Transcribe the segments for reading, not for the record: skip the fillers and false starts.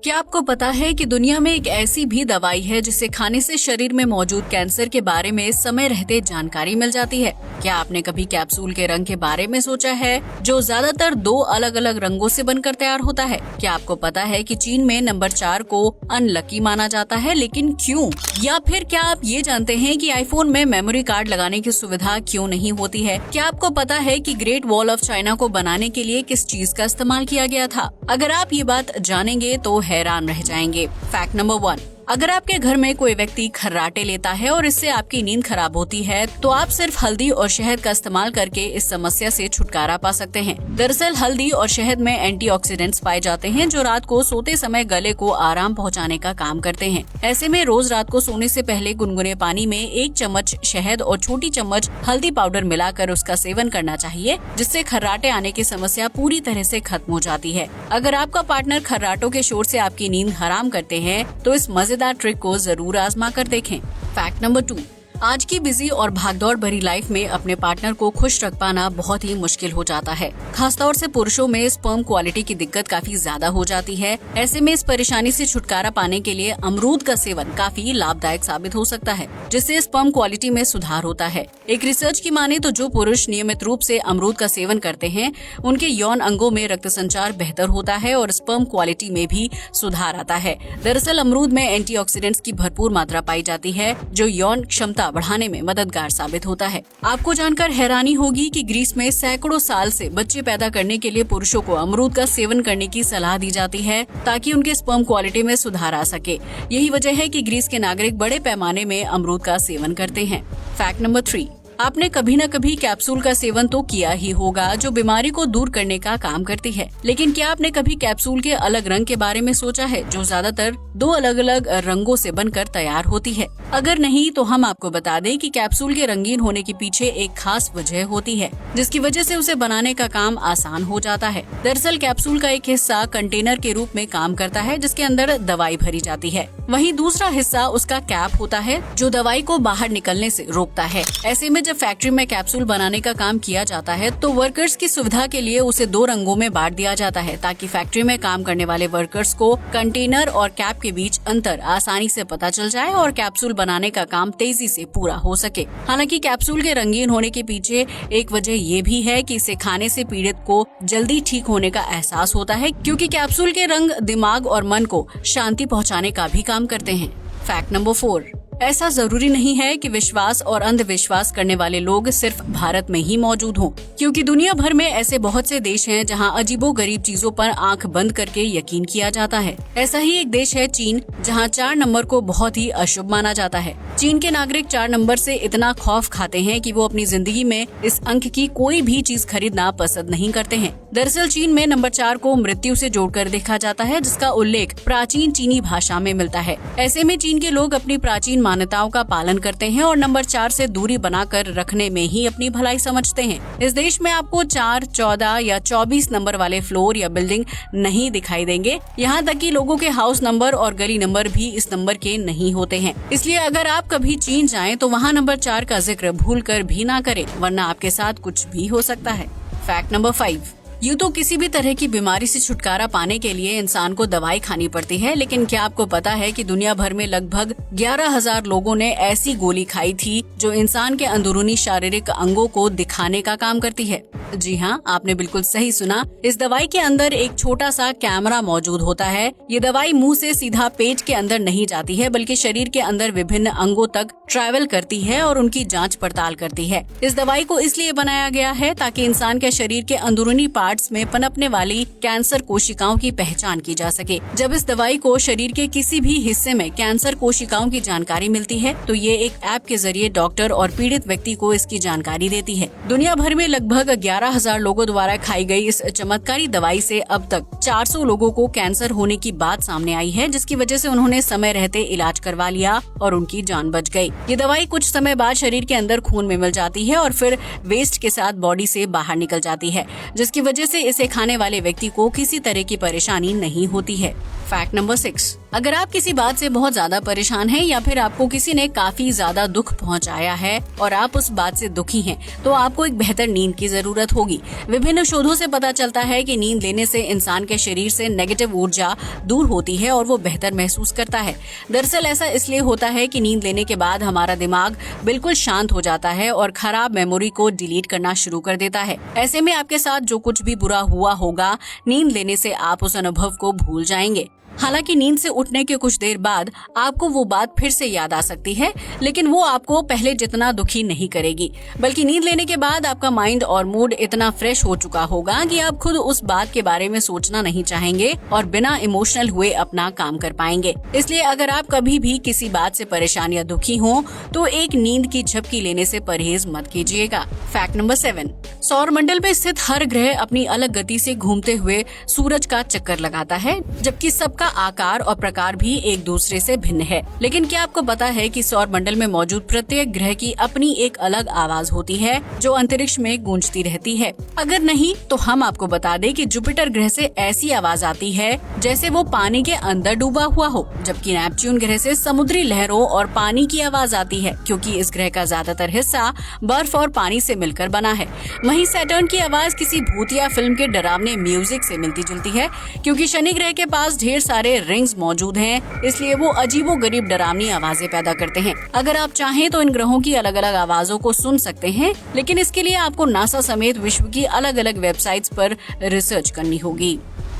क्या आपको पता है कि दुनिया में एक ऐसी भी दवाई है जिसे खाने से शरीर में मौजूद कैंसर के बारे में समय रहते जानकारी मिल जाती है। क्या आपने कभी कैप्सूल के रंग के बारे में सोचा है, जो ज्यादातर 2 अलग अलग रंगों से बनकर तैयार होता है? क्या आपको पता है कि चीन में नंबर 4 को अनलकी माना जाता है, लेकिन क्यों? या फिर क्या आप ये जानते हैं कि आईफोन में मेमोरी कार्ड लगाने की सुविधा क्यों नहीं होती है? क्या आपको पता है कि ग्रेट वॉल ऑफ चाइना को बनाने के लिए किस चीज का इस्तेमाल किया गया था? अगर आप ये बात जानेंगे तो हैरान रह जाएंगे। फैक्ट नंबर 1, अगर आपके घर में कोई व्यक्ति खर्राटे लेता है और इससे आपकी नींद खराब होती है, तो आप सिर्फ हल्दी और शहद का इस्तेमाल करके इस समस्या से छुटकारा पा सकते हैं। दरअसल हल्दी और शहद में एंटीऑक्सीडेंट्स पाए जाते हैं, जो रात को सोते समय गले को आराम पहुंचाने का काम करते हैं। ऐसे में रोज रात को सोने से पहले गुनगुने पानी में 1 चम्मच शहद और छोटी चम्मच हल्दी पाउडर मिलाकर उसका सेवन करना चाहिए, जिससे खर्राटे आने की समस्या पूरी तरह से खत्म हो जाती है। अगर आपका पार्टनर खर्राटों के शोर से आपकी नींद हराम करते हैं, तो इस मजेदार ट्रिक को जरूर आजमा कर देखें। फैक्ट नंबर 2, आज की बिजी और भागदौड़ भरी लाइफ में अपने पार्टनर को खुश रख पाना बहुत ही मुश्किल हो जाता है। खासतौर से पुरुषों में स्पर्म क्वालिटी की दिक्कत काफी ज्यादा हो जाती है। ऐसे में इस परेशानी से छुटकारा पाने के लिए अमरूद का सेवन काफी लाभदायक साबित हो सकता है, जिससे स्पर्म क्वालिटी में सुधार होता है। एक रिसर्च की माने तो जो पुरुष नियमित रूप से अमरूद का सेवन करते हैं, उनके यौन अंगों में रक्त संचार बेहतर होता है और स्पर्म क्वालिटी में भी सुधार आता है। दरअसल अमरूद में एंटीऑक्सीडेंट्स की भरपूर मात्रा पाई जाती है, जो यौन क्षमता बढ़ाने में मददगार साबित होता है। आपको जानकर हैरानी होगी कि ग्रीस में सैकड़ों साल से बच्चे पैदा करने के लिए पुरुषों को अमरूद का सेवन करने की सलाह दी जाती है, ताकि उनके स्पर्म क्वालिटी में सुधार आ सके। यही वजह है कि ग्रीस के नागरिक बड़े पैमाने में अमरूद का सेवन करते हैं। फैक्ट नंबर 3, आपने कभी न कभी कैप्सूल का सेवन तो किया ही होगा, जो बीमारी को दूर करने का काम करती है। लेकिन क्या आपने कभी कैप्सूल के अलग रंग के बारे में सोचा है, जो ज्यादातर 2 अलग अलग रंगों से बनकर तैयार होती है? अगर नहीं, तो हम आपको बता दें कि कैप्सूल के रंगीन होने के पीछे एक खास वजह होती है, जिसकी वजह से उसे बनाने का काम आसान हो जाता है। दरअसल कैप्सूल का एक हिस्सा कंटेनर के रूप में काम करता है, जिसके अंदर दवाई भरी जाती है। वहीं दूसरा हिस्सा उसका कैप होता है, जो दवाई को बाहर निकलने से रोकता है। ऐसे में जब फैक्ट्री में कैप्सूल बनाने का काम किया जाता है, तो वर्कर्स की सुविधा के लिए उसे 2 रंगों में बांट दिया जाता है, ताकि फैक्ट्री में काम करने वाले वर्कर्स को कंटेनर और कैप के बीच अंतर आसानी से पता चल जाए और कैप्सूल बनाने का काम तेजी से पूरा हो सके। हालांकि कैप्सूल के रंगीन होने के पीछे एक वजह ये भी है कि इसे खाने से पीड़ित को जल्दी ठीक होने का एहसास होता है, क्योंकि कैप्सूल के रंग दिमाग और मन को शांति पहुँचाने का भी काम करते हैं। फैक्ट नंबर 4, ऐसा जरूरी नहीं है कि विश्वास और अंधविश्वास करने वाले लोग सिर्फ भारत में ही मौजूद हों, क्योंकि दुनिया भर में ऐसे बहुत से देश हैं जहां अजीबोगरीब चीजों पर आंख बंद करके यकीन किया जाता है। ऐसा ही एक देश है चीन, जहां 4 नंबर को बहुत ही अशुभ माना जाता है। चीन के नागरिक 4 नंबर से इतना खौफ खाते हैं कि वो अपनी जिंदगी में इस अंक की कोई भी चीज खरीदना पसंद नहीं करते हैं। दरअसल चीन में नंबर 4 को मृत्यु से जोड़कर देखा जाता है, जिसका उल्लेख प्राचीन चीनी भाषा में मिलता है। ऐसे में चीन के लोग अपनी प्राचीन मान्यताओं का पालन करते हैं और नंबर 4 से दूरी बनाकर रखने में ही अपनी भलाई समझते हैं। इस देश में आपको 4, 14 या 24 नंबर वाले फ्लोर या बिल्डिंग नहीं दिखाई देंगे। यहाँ तक कि लोगों के हाउस नंबर और गली नंबर भी इस नंबर के नहीं होते हैं। इसलिए अगर आप कभी चीन जाएं, तो वहाँ नंबर 4 का जिक्र भूलकर भी ना करें, वरना आपके साथ कुछ भी हो सकता है। फैक्ट नंबर 5, यूँ तो किसी भी तरह की बीमारी से छुटकारा पाने के लिए इंसान को दवाई खानी पड़ती है, लेकिन क्या आपको पता है कि दुनिया भर में लगभग 11,000 लोगों ने ऐसी गोली खाई थी जो इंसान के अंदरूनी शारीरिक अंगों को दिखाने का काम करती है? जी हाँ, आपने बिल्कुल सही सुना। इस दवाई के अंदर एक छोटा सा कैमरा मौजूद होता है। ये दवाई मुंह से सीधा पेट के अंदर नहीं जाती है, बल्कि शरीर के अंदर विभिन्न अंगों तक ट्रैवल करती है और उनकी जांच पड़ताल करती है। इस दवाई को इसलिए बनाया गया है ताकि इंसान के शरीर के अंदरूनी पार्ट्स में पनपने वाली कैंसर कोशिकाओं की पहचान की जा सके। जब इस दवाई को शरीर के किसी भी हिस्से में कैंसर कोशिकाओं की जानकारी मिलती है, तो ये एक ऐप के जरिए डॉक्टर और पीड़ित व्यक्ति को इसकी जानकारी देती है। दुनिया भर में लगभग 11,000 लोगों द्वारा खाई गई इस चमत्कारी दवाई से अब तक 400 लोगों को कैंसर होने की बात सामने आई है, जिसकी वजह से उन्होंने समय रहते इलाज करवा लिया और उनकी जान बच गई। ये दवाई कुछ समय बाद शरीर के अंदर खून में मिल जाती है और फिर वेस्ट के साथ बॉडी से बाहर निकल जाती है, जिसकी वजह से इसे खाने वाले व्यक्ति को किसी तरह की परेशानी नहीं होती है। फैक्ट नंबर 6, अगर आप किसी बात से बहुत ज्यादा परेशान हैं या फिर आपको किसी ने काफी ज्यादा दुख पहुंचाया है और आप उस बात से दुखी हैं, तो आपको एक बेहतर नींद की जरूरत होगी। विभिन्न शोधों से पता चलता है कि नींद लेने से इंसान के शरीर से नेगेटिव ऊर्जा दूर होती है और वो बेहतर महसूस करता है। दरअसल ऐसा इसलिए होता है कि नींद लेने के बाद हमारा दिमाग बिल्कुल शांत हो जाता है और खराब मेमोरी को डिलीट करना शुरू कर देता है। ऐसे में आपके साथ जो कुछ भी बुरा हुआ होगा, नींद लेने से आप उस अनुभव को भूल जाएंगे। हालांकि नींद से उठने के कुछ देर बाद आपको वो बात फिर से याद आ सकती है, लेकिन वो आपको पहले जितना दुखी नहीं करेगी, बल्कि नींद लेने के बाद आपका माइंड और मूड इतना फ्रेश हो चुका होगा कि आप खुद उस बात के बारे में सोचना नहीं चाहेंगे और बिना इमोशनल हुए अपना काम कर पाएंगे। इसलिए अगर आप कभी भी किसी बात से परेशान या दुखी हो तो एक नींद की झपकी लेने से परहेज मत कीजिएगा। फैक्ट नंबर 7, सौर मंडल में स्थित हर ग्रह अपनी अलग गति से घूमते हुए सूरज का चक्कर लगाता है, जबकि सबका आकार और प्रकार भी एक दूसरे से भिन्न है। लेकिन क्या आपको पता है कि सौर मंडल में मौजूद प्रत्येक ग्रह की अपनी एक अलग आवाज होती है जो अंतरिक्ष में गूंजती रहती है? अगर नहीं तो हम आपको बता दें कि जुपिटर ग्रह से ऐसी आवाज आती है जैसे वो पानी के अंदर डूबा हुआ हो, जबकि नेपच्यून ग्रह से समुद्री लहरों और पानी की आवाज आती है, क्योंकि इस ग्रह का ज्यादातर हिस्सा बर्फ और पानी से मिलकर बना है। वहीं सैटर्न की आवाज किसी भूतिया फिल्म के डरावने म्यूजिक से मिलती जुलती है, क्योंकि शनि ग्रह के पास ढेर सारे रिंग्स मौजूद हैं, इसलिए वो अजीबोगरीब डरावनी आवाजें पैदा करते हैं। अगर आप चाहें तो इन ग्रहों की अलग अलग आवाजों को सुन सकते हैं, लेकिन इसके लिए आपको नासा समेत विश्व की अलग अलग वेबसाइट्स पर रिसर्च करनी होगी।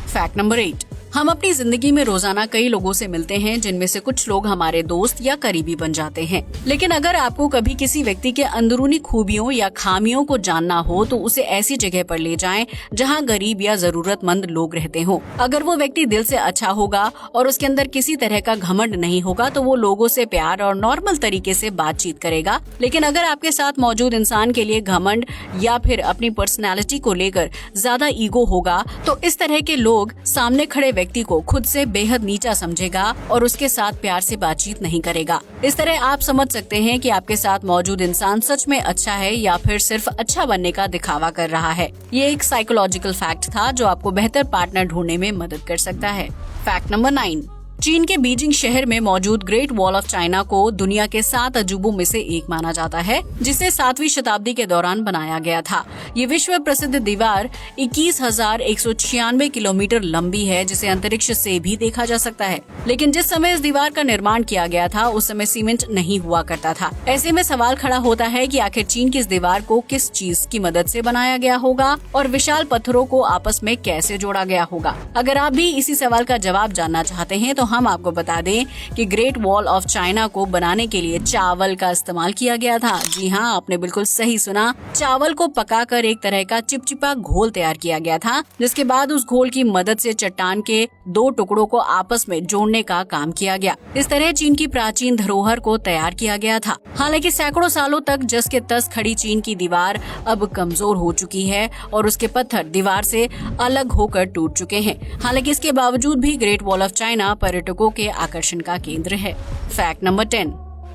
फैक्ट नंबर 8, हम अपनी जिंदगी में रोजाना कई लोगों से मिलते हैं, जिनमें से कुछ लोग हमारे दोस्त या करीबी बन जाते हैं। लेकिन अगर आपको कभी किसी व्यक्ति के अंदरूनी खूबियों या खामियों को जानना हो तो उसे ऐसी जगह पर ले जाएं जहां गरीब या जरूरतमंद लोग रहते हो। अगर वो व्यक्ति दिल से अच्छा होगा और उसके अंदर किसी तरह का घमंड नहीं होगा तो वो लोगों से प्यार और नॉर्मल तरीके से बातचीत करेगा। लेकिन अगर आपके साथ मौजूद इंसान के लिए घमंड या फिर अपनी पर्सनैलिटी को लेकर ज्यादा ईगो होगा तो इस तरह के लोग सामने खड़े व्यक्ति को खुद से बेहद नीचा समझेगा और उसके साथ प्यार से बातचीत नहीं करेगा। इस तरह आप समझ सकते हैं कि आपके साथ मौजूद इंसान सच में अच्छा है या फिर सिर्फ अच्छा बनने का दिखावा कर रहा है। ये एक साइकोलॉजिकल फैक्ट था जो आपको बेहतर पार्टनर ढूंढने में मदद कर सकता है। फैक्ट नंबर 9, चीन के बीजिंग शहर में मौजूद ग्रेट वॉल ऑफ चाइना को दुनिया के 7 अजूबों में से एक माना जाता है, जिसे 7वीं शताब्दी के दौरान बनाया गया था। ये विश्व प्रसिद्ध दीवार 21,196 किलोमीटर लंबी है, जिसे अंतरिक्ष से भी देखा जा सकता है। लेकिन जिस समय इस दीवार का निर्माण किया गया था उस समय सीमेंट नहीं हुआ करता था। ऐसे में सवाल खड़ा होता है कि आखिर चीन की इस दीवार को किस चीज की मदद से बनाया गया होगा और विशाल पत्थरों को आपस में कैसे जोड़ा गया होगा। अगर आप भी इसी सवाल का जवाब जानना चाहते हैं तो हम आपको बता दें कि ग्रेट वॉल ऑफ चाइना को बनाने के लिए चावल का इस्तेमाल किया गया था। जी हाँ, आपने बिल्कुल सही सुना। चावल को पकाकर एक तरह का चिपचिपा घोल तैयार किया गया था, जिसके बाद उस घोल की मदद से चट्टान के 2 टुकड़ों को आपस में जोड़ने का काम किया गया। इस तरह चीन की प्राचीन धरोहर को तैयार किया गया था। हालांकि सैकड़ों सालों तक जस के तस खड़ी चीन की दीवार अब कमजोर हो चुकी है और उसके पत्थर दीवार से अलग होकर टूट चुके हैं। हालांकि इसके बावजूद भी ग्रेट वॉल ऑफ चाइना पर्यटकों के आकर्षण का केंद्र है। फैक्ट नंबर 10,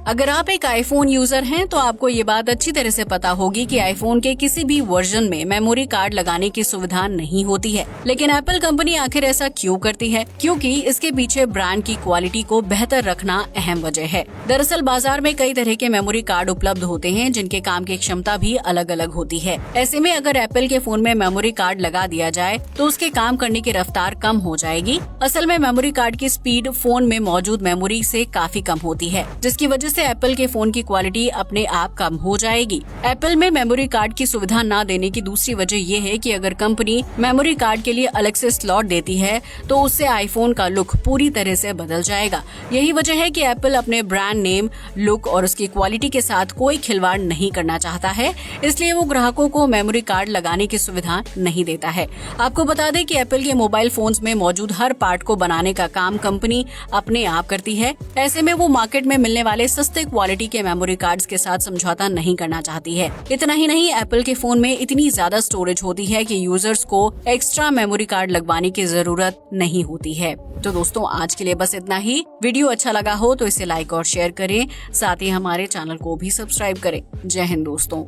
अगर आप एक आईफोन यूजर हैं तो आपको ये बात अच्छी तरह से पता होगी कि आईफोन के किसी भी वर्जन में मेमोरी कार्ड लगाने की सुविधा नहीं होती है। लेकिन एप्पल कंपनी आखिर ऐसा क्यों करती है? क्योंकि इसके पीछे ब्रांड की क्वालिटी को बेहतर रखना अहम वजह है। दरअसल बाजार में कई तरह के मेमोरी कार्ड उपलब्ध होते हैं जिनके काम की क्षमता भी अलग अलग होती है। ऐसे में अगर एप्पल के फोन में मेमोरी कार्ड लगा दिया जाए तो उसके काम करने की रफ्तार कम हो जाएगी। असल में मेमोरी कार्ड की स्पीड फोन में मौजूद मेमोरी से काफी कम होती है, जिसकी वजह से एप्पल के फोन की क्वालिटी अपने आप कम हो जाएगी। एप्पल में मेमोरी कार्ड की सुविधा न देने की दूसरी वजह ये है कि अगर कंपनी मेमोरी कार्ड के लिए अलग से स्लॉट देती है तो उससे आईफोन का लुक पूरी तरह से बदल जाएगा। यही वजह है कि एप्पल अपने ब्रांड नेम, लुक और उसकी क्वालिटी के साथ कोई खिलवाड़ नहीं करना चाहता है, इसलिए वो ग्राहकों को मेमोरी कार्ड लगाने की सुविधा नहीं देता है। आपको बता दें कि एप्पल के मोबाइल फोन्स में मौजूद हर पार्ट को बनाने का काम कंपनी अपने आप करती है। ऐसे में वो मार्केट में मिलने वाले सस्ते क्वालिटी के मेमोरी कार्ड्स के साथ समझौता नहीं करना चाहती है। इतना ही नहीं, एप्पल के फोन में इतनी ज्यादा स्टोरेज होती है कि यूजर्स को एक्स्ट्रा मेमोरी कार्ड लगवाने की जरूरत नहीं होती है। तो दोस्तों, आज के लिए बस इतना ही। वीडियो अच्छा लगा हो तो इसे लाइक और शेयर करें, साथ ही हमारे चैनल को भी सब्सक्राइब करें। जय हिंद दोस्तों।